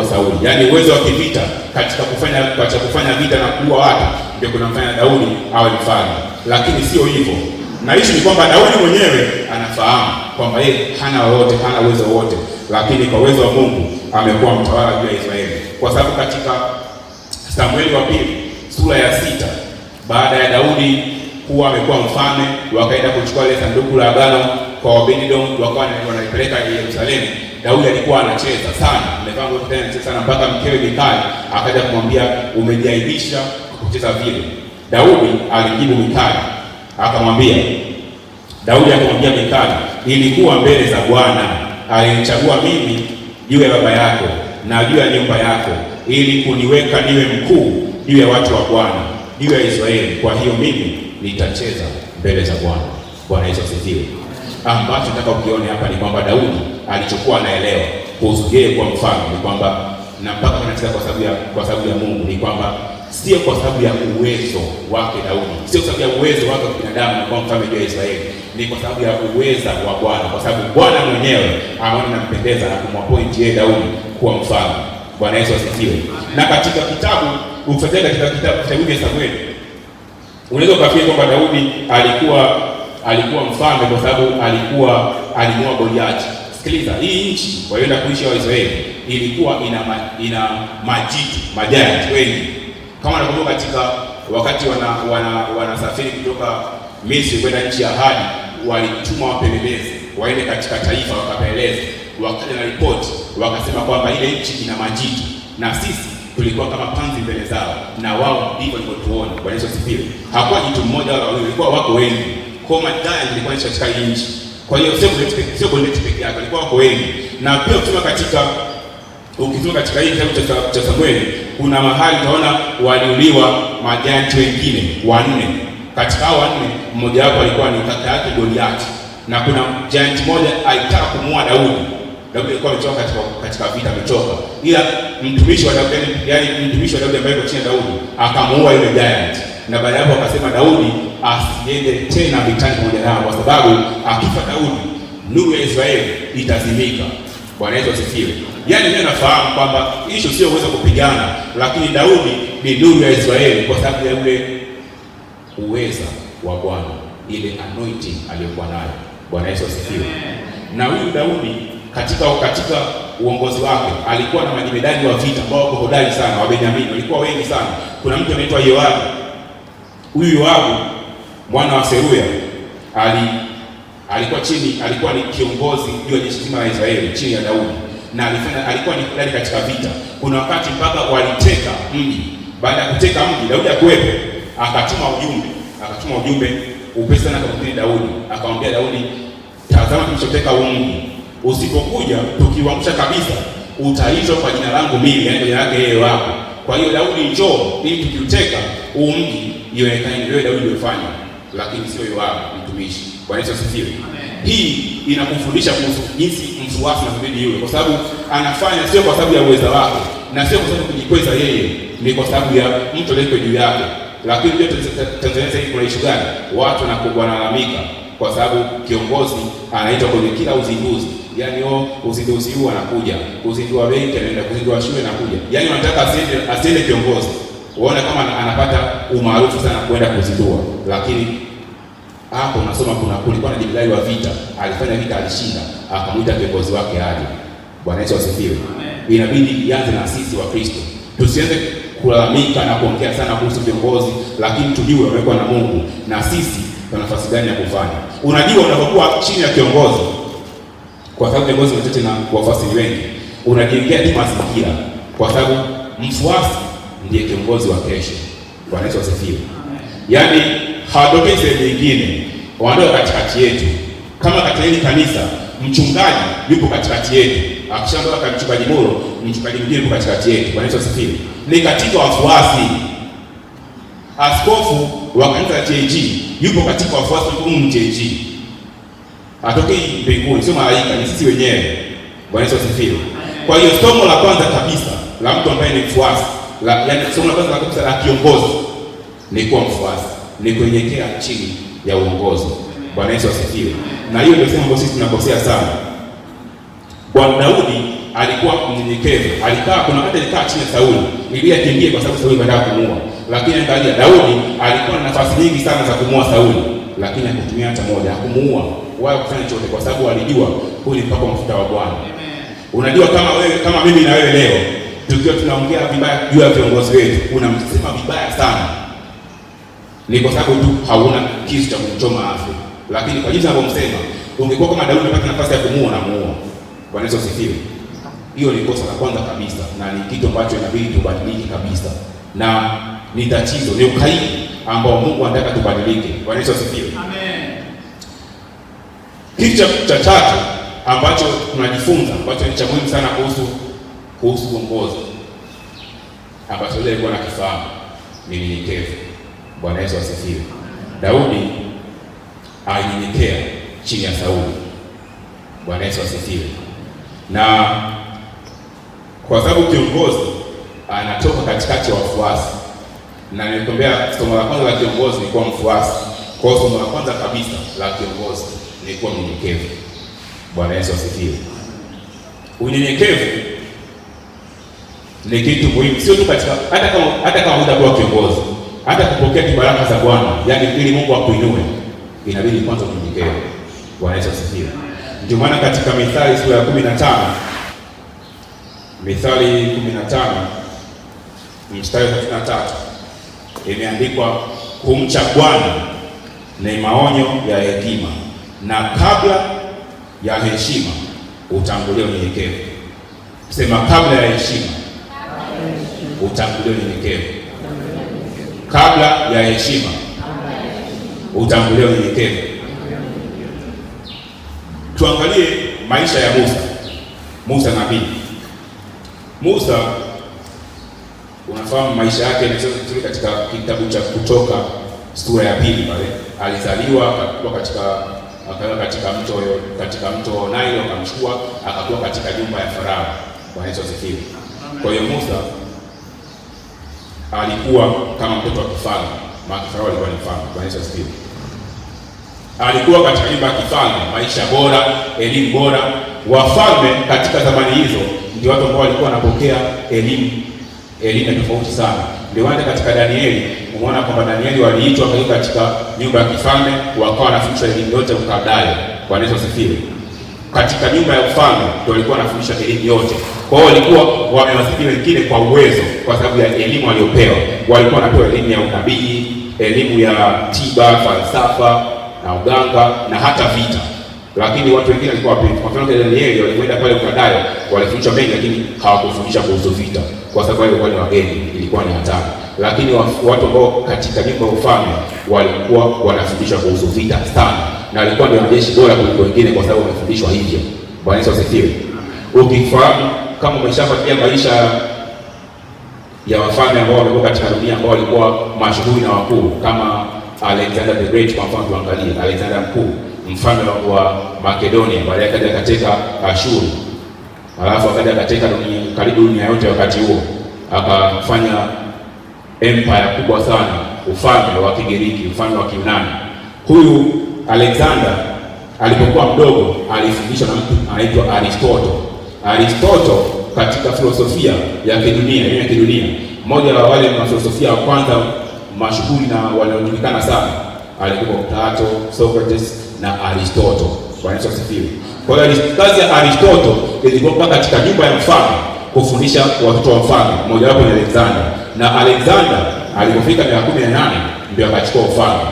kuua Sauli. Yaani uwezo wa kivita katika kufanya vita na kuua watu ndio kunamfanya Daudi awe mfalme. Lakini sio hivyo. Na hicho ni kwamba Daudi mwenyewe anafahamu kwamba yeye hana lolote, hana uwezo wote, lakini kwa uwezo wa Mungu amekuwa mtawala juu ya Israeli. Kwa sababu katika Samueli wa pili sura ya 6, baada ya Daudi kuwa amekuwa mfalme, wakaenda kuchukua ile sanduku la agano kwa Obed-Edom, wakawa wanaipeleka Yerusalemu. Daudi alikuwa anacheza sana, amevaa nguo tena anacheza sana, mpaka mkewe Mikali akaja kumwambia, umejiaibisha kucheza vile. Daudi alijibu Mikali, Daudi akamwambia Mikali, ilikuwa mbele za Bwana alinichagua mimi juu ya baba yako na juu ya nyumba yako, ili kuniweka niwe mkuu juu ya watu wa Bwana, juu ya Israeli. Kwa hiyo mimi nitacheza mbele za Bwana. Bwana Yesu asifiwe. Ambacho nataka ukione hapa ni kwamba Daudi alichokuwa anaelewa kuhusu yeye kwa mfalme ni kwamba, na mpaka anacheza kwa sababu ya Mungu, ni kwamba sio kwa sababu ya uwezo wake Daudi, sio kwa sababu ya uwezo wake wa binadamu na kwa mfalme juu ya Israeli, ni kwa sababu ya uweza wa Bwana, kwa sababu Bwana mwenyewe ameona nampendeza na kumwapoint yeye Daudi kuwa mfalme. Bwana Yesu asifiwe. Na katika kitabu ukifuatilia katika kitabu cha Samueli, unaweza kufikiri kwamba Daudi alikuwa mfalme kwa sababu alimua Goliathi. Sikiliza, hii nchi walienda kuishi wa Israeli ilikuwa ina majitu wengi. Kama nakumbuka katika wakati wanasafiri kutoka Misri kwenda nchi ya ahadi, walituma wapelelezi waende katika taifa wakapeleleze, wakaja na ripoti wakasema kwamba ile nchi ina majitu na sisi tulikuwa kama panzi mbele zao, na wao ndivyo walivyotuona. Bwana Yesu asifiwe. Hakuwa jitu mmoja wala wawili, walikuwa wako wengi. Kwa maana giant ilikuwa katika hii nchi. Kwa hiyo sio Goliath pekee yake, walikuwa wako wengi. Na pia ukisoma katika hii kitabu cha Samueli, kuna mahali utaona waliuliwa majianti wengine 4. Katika hao 4 mmoja wapo alikuwa ni kaka yake Goliath. Na kuna giant moja alitaka kumuua Daudi. Daudi alikuwa amechoka katika vita, amechoka. Ila mtumishi wa Daudi, yani mtumishi wa Daudi ambaye yuko chini ya Daudi, akamuua yule giant. Na baada ya hapo akasema Daudi asiende tena vitani pamoja nao, kwa sababu akifa Daudi, nuru ya Israeli itazimika. Bwana Yesu asifiwe. Yaani mimi nafahamu kwamba hicho sio uwezo kupigana, lakini Daudi ni nuru ya Israeli kwa sababu ya ule uweza wa Bwana, ile anointing aliyokuwa nayo. Bwana Yesu asifiwe. Na huyu Daudi katika uongozi wake alikuwa na majemadari wa vita ambao wako hodari sana, wa Benyamini walikuwa wengi sana. Kuna mtu anaitwa Yoabu. Huyu Yoabu mwana wa Seruya alikuwa ni kiongozi juu ya jeshi zima la Israeli chini ya Daudi, na alikuwa ni hodari katika vita. Kuna wakati mpaka waliteka mji. Baada ya kuteka mji, Daudi akuwepo, akatuma ujumbe upesi sana kwa Daudi, akamwambia Daudi, tazama tumeshoteka mji, usipokuja tukiuamsha kabisa utaitwa kwa jina langu mimi, yani jina lake yeye wako. Kwa hiyo Daudi njoo, ili tukiuteka mji ionekane wewe Daudi umefanya, lakini sio Yoabu mtumishi. Bwana Yesu asifiwe. Hii inakufundisha kuhusu jinsi mfuasi anabidi yule, kwa sababu anafanya sio kwa sababu ya uwezo wake na sio kwa sababu kujikweza yeye, ni kwa sababu ya mtu aliyeko juu yake. Lakini ndio Tanzania sasa kuna issue gani? Watu wanalalamika kwa sababu kiongozi anaitwa kwenye kila uzinduzi. Yaani uzinduzi huu anakuja, uzindua benki anaenda, kuzindua shule anakuja. Yaani wanataka asiende kiongozi. Waona kama anapata umaarufu sana kwenda kuzindua. Lakini hapo unasoma kulikuwa na jemadari wa vita, alifanya vita, alishinda, akamwita kiongozi wake aje. Bwana Yesu asifiwe. Inabidi ianze na sisi wa Kristo. Tusianze kulalamika na kuongea sana kuhusu viongozi, lakini tujue wamekuwa na Mungu na sisi tuna nafasi gani ya kufanya. Unajua unapokuwa chini ya kiongozi, kwa sababu viongozi wachache na wafuasi ni wengi, unajengea tu mazingira, kwa sababu mfuasi ndiye kiongozi wa kesho. Bwana Yesu asifiwe. Yaani hawatokei sehemu nyingine, wanatoka katikati yetu. Kama katika hili kanisa mchungaji yupo katikati yetu, akishaondoka kwa mchungaji Moro, mchungaji mwingine yupo katikati yetu. Bwana Yesu asifiwe. Ni katika wafuasi. Askofu wa kanisa la TAG yupo katika wafuasi wa TAG. Atokei mbinguni, sio malaika, ni sisi wenyewe. Bwana Yesu asifiwe. Kwa hiyo somo la kwanza kabisa la mtu ambaye ni mfuasi, yaani somo la kwanza kabisa la kiongozi ni kuwa mfuasi, ni kunyenyekea chini ya uongozi. Bwana Yesu asifiwe. Na hiyo ndio sema sisi tunakosea sana. Bwana Daudi alikuwa mnyenyekevu. Alikaa, kuna wakati alikaa chini ya Sauli ili akimbie kwa sababu Sauli anataka kumuua. Lakini angalia, Daudi alikuwa na nafasi nyingi sana za kumuua Sauli, lakini hakutumia hata moja, hakumuua wala kufanya chochote, kwa sababu alijua huyu ni mpako mafuta wa Bwana. Unajua, kama mimi na wewe leo tukiwa tunaongea vibaya juu ya viongozi wetu, unamsema vibaya sana, ni kwa sababu tu hauna kisu cha kumchoma afu. Lakini kwa jinsi anavyomsema, ungekuwa kama Daudi unapata nafasi ya kumuua na muua. Bwana Yesu asifiwe. Hiyo ni kosa la kwanza kabisa, na ni kitu ambacho inabidi tubadilike kabisa, na ni tatizo, ni ukaidi ambao Mungu anataka tubadilike. Bwana Yesu asifiwe. Amen. Kitu cha tatu ambacho tunajifunza, ambacho ni cha muhimu sana kuhusu uongozi, ambacho yule alikuwa anakifahamu, ni unyenyekevu. Bwana Yesu asifiwe. Daudi alinyenyekea chini ya Sauli. Bwana Yesu asifiwe. Na kwa sababu kiongozi anatoka katikati ya wafuasi, na nilikwambia somo la kwanza la kiongozi ni kuwa mfuasi. Kwa hiyo somo la kwanza kabisa la kiongozi ni kuwa mnyenyekevu. Bwana Yesu asifiwe. Unyenyekevu ni kitu muhimu, sio tu katika hata kama utakuwa kiongozi, hata kupokea baraka za Bwana, yaani ili Mungu akuinue, inabidi kwanza unyenyekevu. Bwana Yesu asifiwe. Ndio maana katika Mithali sura ya 15, Mithali 15 mstari wa 33 imeandikwa, kumcha Bwana ni maonyo ya hekima, na kabla ya heshima utangulia unyenyekevu. Sema, kabla ya heshima utangulia unyenyekevu. Kabla ya heshima utangulia unyenyekevu. Tuangalie maisha ya Musa nabii. Musa, unafahamu maisha yake ni vizuri katika kitabu cha Kutoka sura ya 2 pale. Alizaliwa akakuwa katika mto Naili, akamchukua akakuwa katika nyumba ya Farao. Bwana Yesu asifiwe. Kwa hiyo Musa alikuwa kama mtoto wa kifalme, maana Farao alikuwa ni mfalme. Bwana Yesu asifiwe. Alikuwa katika nyumba ya kifalme, maisha bora, elimu bora. Wafalme katika zamani hizo ndio watu ambao walikuwa wanapokea elimu tofauti sana. Ndio maana katika Danieli umeona kwamba Danieli waliitwa katika nyumba ya kifalme, wakawa wanafundishwa elimu yote Ukaldayo. Bwana Yesu asifiwe. Katika nyumba ya ufalme ndio walikuwa wanafundishwa elimu yote. Kwa hiyo walikuwa wamewazidi wengine kwa uwezo, kwa sababu ya elimu waliopewa. Walikuwa wanapewa elimu ya unabii, elimu ya tiba, falsafa na uganga na hata vita. Lakini watu wengine walikuwa wapi? Kwa mfano Danieli walikwenda pale Ukaldayo, walifundishwa mengi, lakini hawakufundisha kuhusu vita, kwa sababu walikuwa ni wageni, ilikuwa ni hatari. Lakini watu ambao katika nyumba ya ufalme walikuwa wanafundishwa kuhusu vita sana, na walikuwa ni wanajeshi bora kuliko wengine, kwa sababu wamefundishwa hivyo. Bwana Yesu asifiwe. Ukifahamu kama umeshafuatilia maisha ya wafalme ambao walikuwa katika dunia, ambao walikuwa mashuhuri na wakuu, kama Alexander the Great, kwa mfano tuangalie Alexander Mkuu, mfalme wa Makedonia, baadaye akaja akateka Ashuru, alafu akaja akateka karibu dunia yote. Wakati huo akafanya empire kubwa sana, ufalme wa Kigiriki, ufalme wa Kiunani. Huyu Alexander alipokuwa mdogo alifundishwa na mtu anaitwa Aristotle katika filosofia ya kidunia, mmoja wa wale filosofia wa kwanza mashuhuri na waliojulikana sana alikuwa Plato, Socrates na Aristotle. Bwana Yesu asifiwe. Kwa hiyo kazi ya Aristotle ilikuwa katika nyumba ya mfalme kufundisha watoto wa mfalme, mmoja wapo ni Alexander. Na Alexander alipofika miaka 18 ndio akachukua ufalme.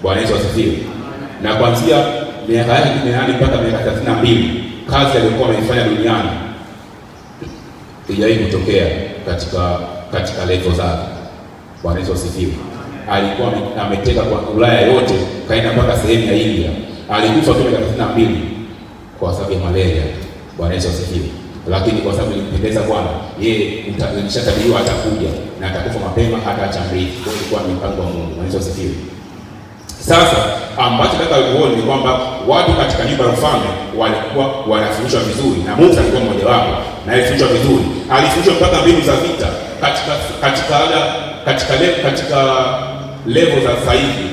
Bwana Yesu asifiwe. Na kuanzia miaka yake 18 mpaka miaka 32 kazi aliyokuwa ameifanya duniani haijawahi kutokea katika level zake. Bwana Yesu asifiwe. Alikuwa ameteka kwa Ulaya yote, kaenda mpaka sehemu ya India. Alikufa kwa miaka 32 kwa sababu ya malaria. Bwana Yesu asifiwe. Lakini kwa sababu ilimpendeza Bwana, yeye alishatabiriwa atakuja na atakufa mapema, hata acha mrithi. Kwa hiyo ilikuwa ni mpango wa Mungu. Bwana Yesu asifiwe. Sasa ambacho nataka kuona ni kwamba watu katika nyumba ya ufalme walikuwa wanafundishwa vizuri, na Musa alikuwa mmoja wapo, na alifundishwa vizuri. Alifundishwa mpaka mbinu za vita katika level za sasa hivi.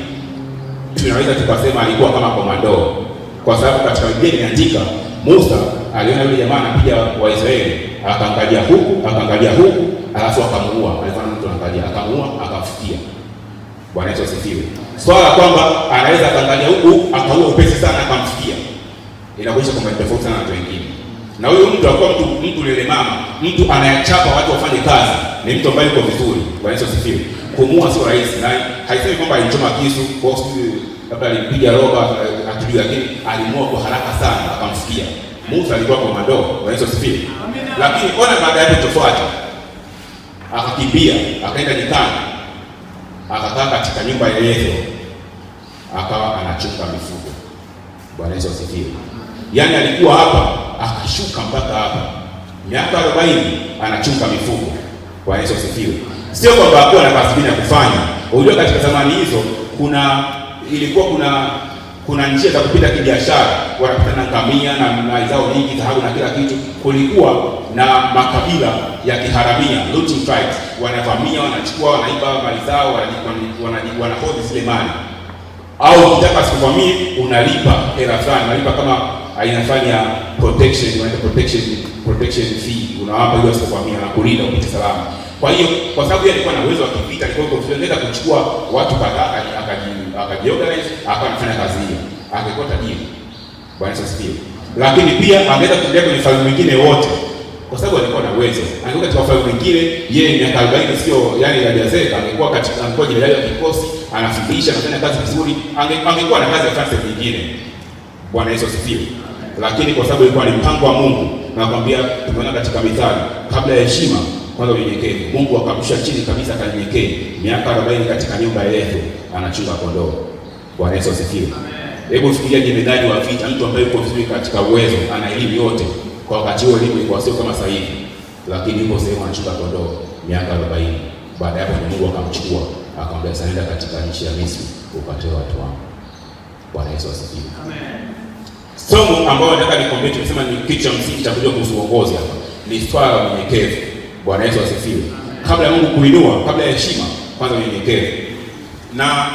Tunaweza tukasema alikuwa kama komando. kwa sababu katika Biblia imeandika Musa aliona yule jamaa anapiga Waisraeli, akaangalia huku, alafu akamuua. Alifanya mtu anaangalia, akamuua, akamfikia. Bwana Yesu asifiwe. Swala kwamba anaweza akaangalia huku, akaua upesi sana, akamfikia, inakuonyesha kwamba ni tofauti sana na watu wengine. Na huyo mtu alikuwa mtu lele mama, mtu anayechapa watu wafanye kazi, ni mtu ambaye yuko vizuri. Bwana Yesu asifiwe. Kumuua sio rahisi, na haisemi kwamba alichoma kisu, kwa sababu labda alimpiga roba akijua, lakini alimuua kwa haraka sana, akamfikia. Musa alikuwa kwa madogo. Bwana Yesu asifiwe. Lakini ona baada ya tofauti, akakimbia, akaenda nyikani, akakaa katika nyumba ya Yethro, akawa anachunga mifugo. Bwana Yesu asifiwe. Yaani alikuwa hapa akashuka mpaka hapa, miaka 40 anachunga mifugo. Bwana Yesu asifiwe. Sio kwamba hakuwa na kazi ya kufanya. Unajua katika zamani hizo ilikuwa kuna njia za kupita kibiashara, wanapita na ngamia na mali zao nyingi, dhahabu na kila kitu. Kulikuwa na makabila ya kiharamia, looting tribes, wanavamia, wanachukua, wanaiba mali zao, wanahodhi zile mali. Au ukitaka sikuvamie, unalipa hela fulani, unalipa kama aina fulani ya protection, wanaita protection fee, unawapa ili wasikuvamia na kulinda upite salama. Kwa hiyo kwa sababu yeye alikuwa na uwezo wa kivita, alikuwa anaweza kuchukua watu kadhaa, akajiorganize, akawa anafanya kazi hiyo, angekuwa tajiri. Bwana Yesu asifiwe. Lakini pia angeweza kuendelea kwenye falme nyingine wote, kwa sababu alikuwa na uwezo. Angekuwa katika falme nyingine, yeye miaka 40 sio yani hajazeka, angekuwa jenerali wa kikosi, anafundisha, anafanya kazi vizuri, angekuwa na kazi ya kazi nyingine. Bwana Yesu asifiwe. Lakini kwa sababu ilikuwa ni mpango wa Mungu, na nakwambia tumeona katika Mithali, kabla ya heshima kwanza unyenyekevu. Mungu akamshusha chini kabisa, akanyenyekea. Miaka 40 katika nyumba ya Yethro anachunga kondoo. Bwana Yesu asifiwe. Hebu fikiria jemedali wa vita, mtu ambaye yuko vizuri katika uwezo, ana elimu yote. Kwa wakati huo elimu ilikuwa sio kama sasa hivi, lakini yuko sehemu anachunga kondoo miaka 40. Baada ya hapo Mungu akamchukua, akamwambia sasa katika nchi ya Misri ukatoe watu wangu. Bwana Yesu asifiwe. Amen. Somo ambalo nataka nikwambie, tumesema ni kitu cha msingi cha kujua kuhusu uongozi hapa, ni swala la unyenyekevu. Bwana Yesu asifiwe. Kabla ya Mungu kuinua, kabla ya heshima, kwanza unyenyekevu. Na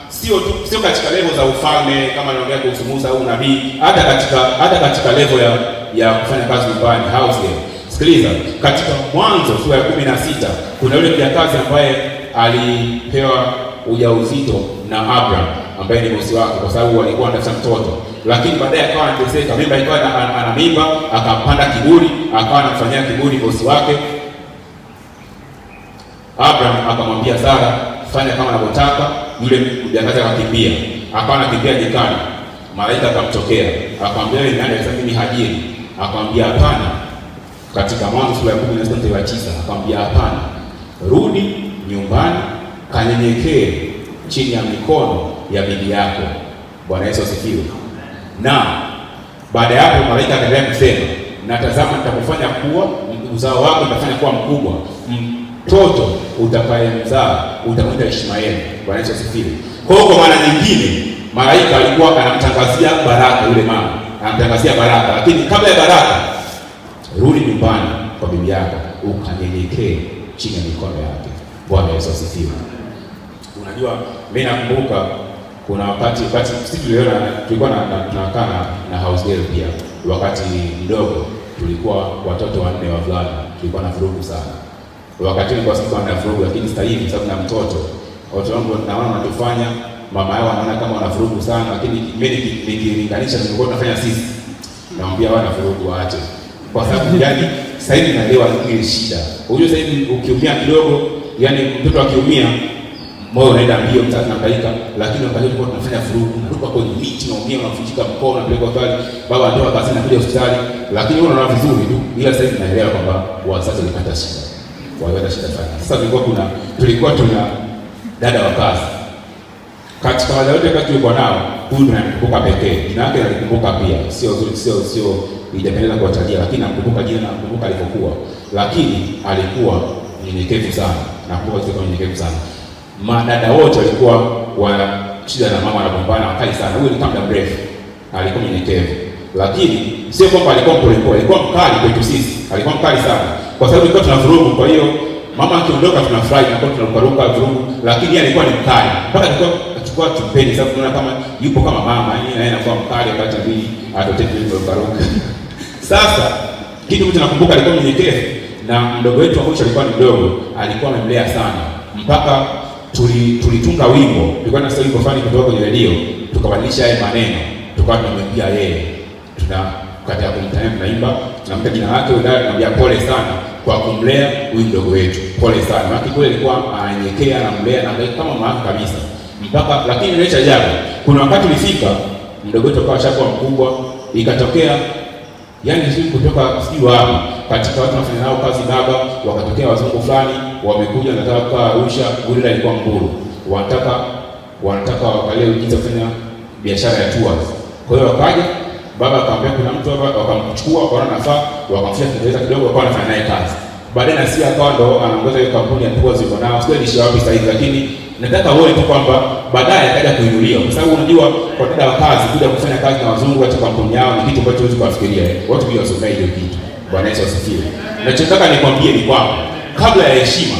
sio katika level za ufalme kama naongea kuhusu Musa au nabii, hata katika level ya kufanya kazi nyumbani, house girl. Sikiliza, katika Mwanzo sura ya 16 kuna yule mjakazi ambaye alipewa ujauzito na Abraham ambaye ni bosi wake, kwa sababu walikuwa wanatafuta mtoto. Lakini baadaye akawa anateseka, mimba ilikuwa ana mimba, akapanda kiburi, akawa anafanyia kiburi bosi wake. Abraham akamwambia Sara, fanya kama unavyotaka. Yule mjakazi akakimbia, akawa anakimbia nyikani. Malaika akamtokea, akamwambia wewe nani? Akasema mimi Hajiri. Akamwambia hapana. Katika Mwanzo sura ya 16:9 akamwambia hapana, rudi nyumbani, kanyenyekee chini ya mikono ya bibi yako. Bwana Yesu asifiwe. Na baada ya hapo malaika akaendelea kusema, na tazama nitakufanya kuwa uzao wako, nitafanya kuwa mkubwa, mtoto utakayemzaa utamwita Ishmaeli. Bwana Yesu asifiwe. Kwa maana nyingine malaika alikuwa anamtangazia baraka yule mama, anamtangazia baraka, lakini kabla ya baraka, rudi nyumbani kwa bibi yako ukanyenyekee chini ya mikono yake. Bwana Yesu asifiwe. Unajua mimi nakumbuka kuna wakati sisi tulikuwa tunakaa na house girl pia. Wakati mdogo tulikuwa watoto 4 wavulana, tulikuwa na vurugu sana. Wakati nilikuwa sikuwa na vurugu, lakini sasa hivi sababu na mtoto, watu wangu naona wanatufanya, mama yao anaona kama wana vurugu sana, lakini mimi nikilinganisha tulikuwa tunafanya sisi, naambia wana vurugu waache. Kwa sababu yani sasa hivi naelewa ile shida. Unajua sasa hivi ukiumia kidogo, yani mtoto akiumia moyo unaenda mbio, mtaka nahangaika, lakini wakati tulikuwa tunafanya vurugu, tunaruka kwenye miti, naumia, unavunjika mkono, unapeleka hospitali, baba anatoa kazi na kuja hospitali, lakini wewe unaona vizuri tu. Ila sasa hivi naelewa kwamba wazazi walipata shida. Walipata shida sana. Sasa tulikuwa tuna dada wa kazi. Katika wale wote kati tulikuwa nao, huyu tunamkumbuka pekee. Jina lake nalikumbuka pia. Sio ijapendeza kuwatajia, lakini namkumbuka jina na namkumbuka alipokuwa. Lakini alikuwa mnyenyekevu sana. Nakumbuka alikuwa mnyenyekevu sana. Madada wote walikuwa wana shida na mama, anagombana wakali sana. Huyu ni muda mrefu. Alikuwa mnyenyekevu. Lakini sio kwamba alikuwa polepole, alikuwa mkali kwetu sisi. Alikuwa mkali sana. Kwa sababu tulikuwa tuna vurugu, kwa hiyo mama akiondoka tunafurahi, na tunaruka vurugu, lakini yeye alikuwa ni mkali. Mpaka tulikuwa tulikuwa tumpeni sababu tunaona kama yupo kama mama, yani naye anakuwa mkali wakati mbili atote vile baruka. Sasa kitu mtu nakumbuka alikuwa mnyenyekevu, na mdogo wetu ambaye alikuwa ni mdogo alikuwa amemlea sana, mpaka tulitunga wimbo, tulikuwa na wimbo fulani kutoka kwenye redio, tukabadilisha yale maneno, tukawa tunamwambia yeye, tunakata kumtania, tunaimba, tunamta jina lake, ndio tunamwambia pole sana kwa kumlea huyu mdogo wetu, pole sana. Maana kule alikuwa ananyekea na kumlea na kama mama kabisa, mpaka lakini ile cha ajabu, kuna wakati ulifika mdogo wetu akawa shakuwa mkubwa, ikatokea yani sisi kutoka sijui wapi katika watu wanafanya nao kazi baba, wakatokea wazungu fulani wamekuja wanataka kukaa Arusha, Gurila ilikuwa Mbulu, wanataka wakalie jinsi kufanya biashara ya tours. Kwa hiyo wakaja, baba akamwambia kuna mtu hapa, wakamchukua wakaona nafaa, wakamfia Kiingereza kidogo, wakawa wanafanya naye kazi. Baadaye na si akawa ndo anaongoza hiyo kampuni ya tours iko nao, sio ni wapi sasa hivi, lakini nataka uone tu kwamba baadaye akaja kuinuliwa, kwa sababu unajua kwa dada wa kazi kuja kufanya kazi na wazungu katika kampuni yao ni kitu ambacho huwezi kufikiria. Watu pia wasomea hiyo kitu. Bwana Yesu asifiwe. Nachotaka nikwambie ni kwamba kabla ya heshima,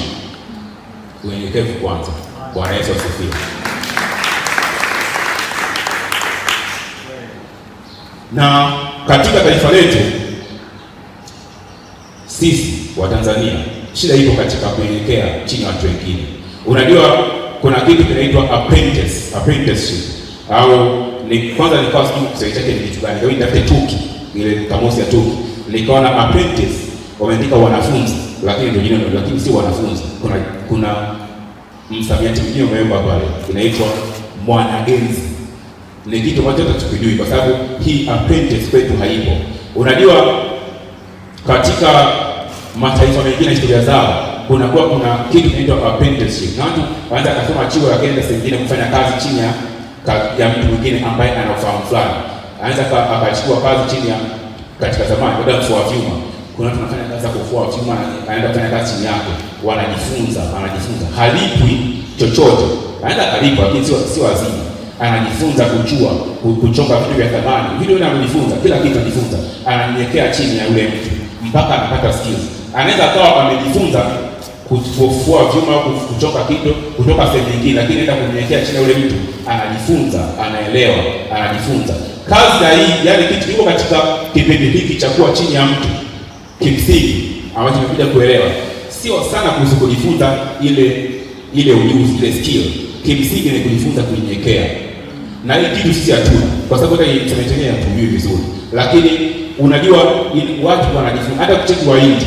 unyenyekevu kwanza. Bwana Yesu asifiwe. Na katika taifa letu sisi wa Tanzania, shida ipo katika kunyenyekea chini ya watu wengine. Unajua kuna kitu kinaitwa apprenticeship au ni kwanza nikawa sijui kusaidia chake ni kitu gani. Ndio nitafute Tuki, ile kamusi ya Tuki. Nikaona apprentice wameandika wanafunzi, lakini ndio jina ndio, lakini si wanafunzi. Kuna msamiati mwingine umewekwa pale, inaitwa mwanagenzi. Ni kitu ambacho tutakijui kwa sababu hii apprentice kwetu haipo. Unajua katika mataifa mengine historia zao kuna kitu kinaitwa apprenticeship. Na watu wanaanza kusoma chuo lakini ndio sengine kufanya kazi chini ya mtu mwingine ambaye ana ufahamu fulani. Anaweza akachukua kazi chini ya katika zamani baada mfua vyuma. Kuna watu wanafanya kazi za kufua vyuma, anaenda kufanya kazi chini yake, anajifunza. Halipwi chochote. Anaenda kalipwa lakini sio lazima. Anajifunza kuchonga vitu vya thamani. Vitu anajifunza, kila kitu anajifunza. Ananyenyekea chini ya yule mtu mpaka anapata skills. Anaweza akawa amejifunza kufua vyuma au kuchonga kitu kutoka sehemu nyingine, lakini anaenda kunyenyekea chini ya yule mtu, anajifunza, anaelewa, anajifunza. Kazi hii, yani kitu kiko katika kipindi hiki cha kuwa chini ya mtu, kimsingi ambacho tumekuja kuelewa, sio sana kuhusu kujifunza ile ujuzi, ile skill. Kimsingi ni kujifunza kunyenyekea. Na hii kitu sisi hatuna, kwa sababu hata tumetengeneza tujui vizuri. Lakini unajua watu wanajifunza, hata kucheki wa Hindi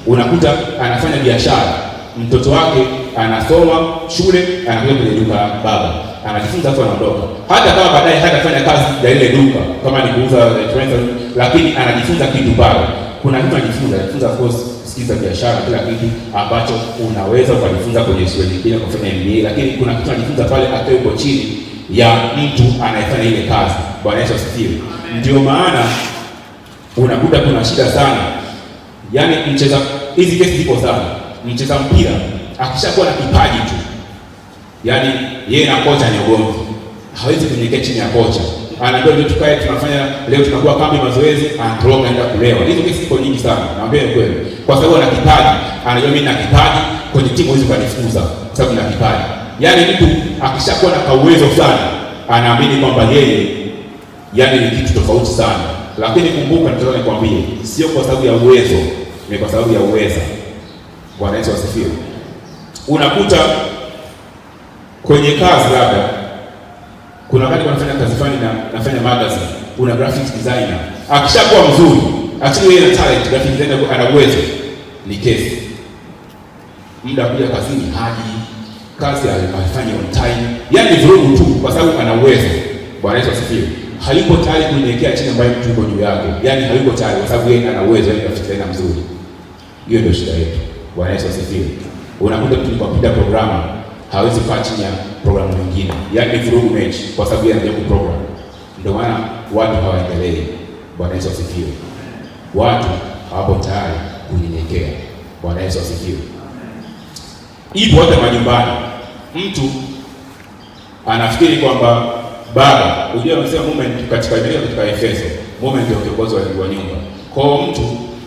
unakuta anafanya biashara, mtoto wake anasoma shule, anakuja kwenye duka baba, anajifunza hapo, anaondoka. Hata kama baadaye hatafanya kazi ya ile duka kama ni kuuza influencer, lakini anajifunza kitu pale. Kuna kitu anajifunza of course, skills za biashara, kila kitu ambacho unaweza kujifunza kwenye shule nyingine kufanya MBA, lakini kuna kitu anajifunza pale akiwa yuko chini ya mtu anayefanya ile kazi. Bwana Yesu asifiwe. Ndio maana unakuta kuna shida sana. Yaani hizi kesi zipo sana. Mcheza mpira akishakuwa na kipaji tu, yaani yeye na kocha ni ugomvi, hawezi kunyenyekea chini ya kocha. Anaambia ndio tukae tunafanya leo tunakuwa kambi mazoezi, anatoroka anaenda kulewa. Hizo kesi zipo nyingi sana. Naambia kweli. Kwa sababu ana kipaji, anajua mimi na kipaji, kwenye timu hizo kanifukuza kwa sababu na kipaji. Yaani mtu akishakuwa na kauwezo sana, anaamini kwamba yeye yaani ni kitu tofauti sana. Lakini kumbuka, nataka nikwambie, sio kwa sababu ya uwezo, ni kwa sababu ya uweza. Bwana Yesu asifiwe. Unakuta kwenye kazi labda kuna wakati wanafanya kazi fulani na nafanya magazine, kuna graphics designer. Akishakuwa mzuri, actually yeye ana talent, graphic designer ana uwezo, ni kesi. Muda kuja kazini haji, kazi alifanya on time. Yaani vurugu tu kwa sababu ana uwezo. Bwana Yesu asifiwe. Hayuko tayari kunyenyekea chini ambayo mtu yuko juu yake. Yaani hayuko tayari kwa sababu yeye ana uwezo, yeye graphic designer mzuri. Hiyo ndio shida yetu. Bwana Yesu asifiwe. Unakuta mtu kwa kupita programu hawezi kukaa chini ya programu nyingine. Yaani vurugu mechi kwa sababu yeye anajua program. Ndio maana watu hawaendelei. Bwana Yesu asifiwe. Watu hawapo tayari kunyenyekea. Bwana Yesu asifiwe. Ipo hata majumbani. Mtu anafikiri kwamba baba, unajua wanasema moment katika Biblia, katika Efeso, moment ndio kiongozi wa nyumba. Kwa hiyo mtu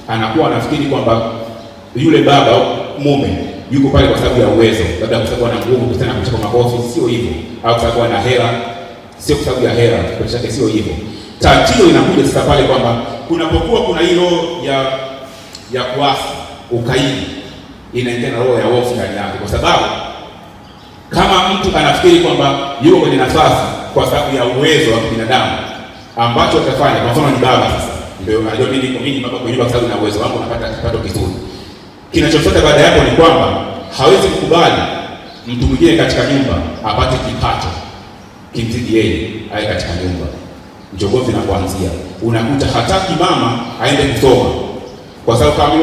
anakuwa anafikiri kwamba yule baba mume yuko pale kwa sababu ya uwezo, labda kwa sababu ana nguvu kutana kuchapa makofi, sio hivyo, au kwa sababu ana hela, sio kwa sababu ya hela, kwa chake sio hivyo. Tatizo inakuja sasa pale kwamba kunapokuwa kuna hilo ya kuasi, ukaidi, inaingia na roho ya hofu ndani yake, kwa sababu kama mtu anafikiri kwamba yuko kwenye nafasi kwa sababu ya uwezo wa binadamu, ambacho atafanya, kwa mfano ni baba sasa, ndio mimi baba kwa nyumba, kwa sababu na uwezo wangu napata kipato kizuri. Kinachofuata baada yako ni kwamba hawezi kukubali mtu mwingine katika nyumba apate kipato kimzidi yeye aye katika nyumba. Mjogoo inapoanzia, unakuta hataki mama aende kusoma, kwa sababu kama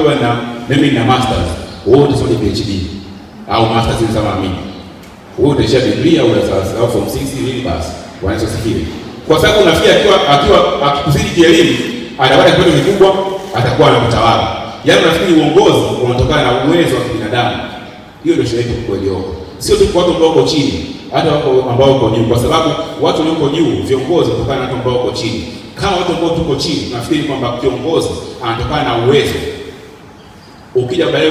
mimi nina masters, wewe unasoma PhD au masters ni kama mimi, wewe utaisha Biblia au form 6 hivi basi wanachosikia, kwa sababu unafikia akiwa akikuzidi kielimu atapata kipato kikubwa, atakuwa anakutawala. Yaani unafikiri uongozi unatokana na uwezo wa binadamu. Hiyo ndio shida yetu kweli huko. Sio tu kwa watu ambao wako chini, hata wako ambao wako juu, kwa sababu watu walioko juu, viongozi kutokana na watu ambao wako chini. Kama watu ambao tuko chini, tunafikiri kwamba kiongozi anatokana na uwezo. Ukija baadaye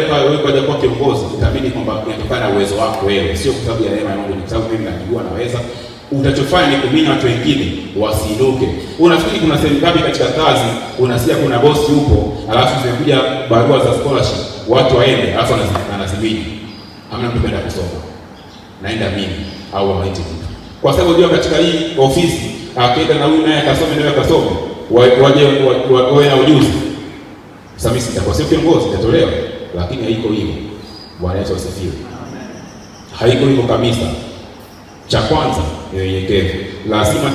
kwa kiongozi, utabidi kwamba inatokana na uwezo wako wewe, sio kwa sababu ya neema ya Mungu, kwa sababu mimi najua naweza. Utachofanya ni kumina watu wengine wasiinuke. Unafikiri kuna sehemu ngapi katika kazi unasikia kuna boss yupo, alafu zinakuja barua za scholarship watu waende, alafu anazimini. Hamna mtu kwenda kusoma. Naenda mimi au waiti mtu. Kwa sababu ndio katika hii ofisi akaenda na huyu naye akasome naye akasome. Waje na ujuzi. Sasa mimi sitakuwa sio kiongozi nitatolewa, lakini haiko hivyo. Bwana Yesu asifiwe. Haiko hivyo kabisa. Cha kwanza ni unyenyekevu. Lazima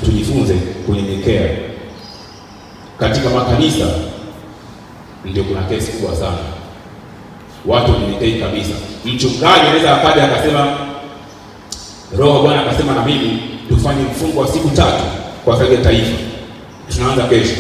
tujifunze kunyenyekea. Katika makanisa ndio kuna kesi kubwa sana. Watu wanyenyekei kabisa. Mchungaji anaweza akaja akasema, Roho Bwana akasema na mimi tufanye mfungo wa siku 3 kwa sababu ya taifa. Tunaanza kesho.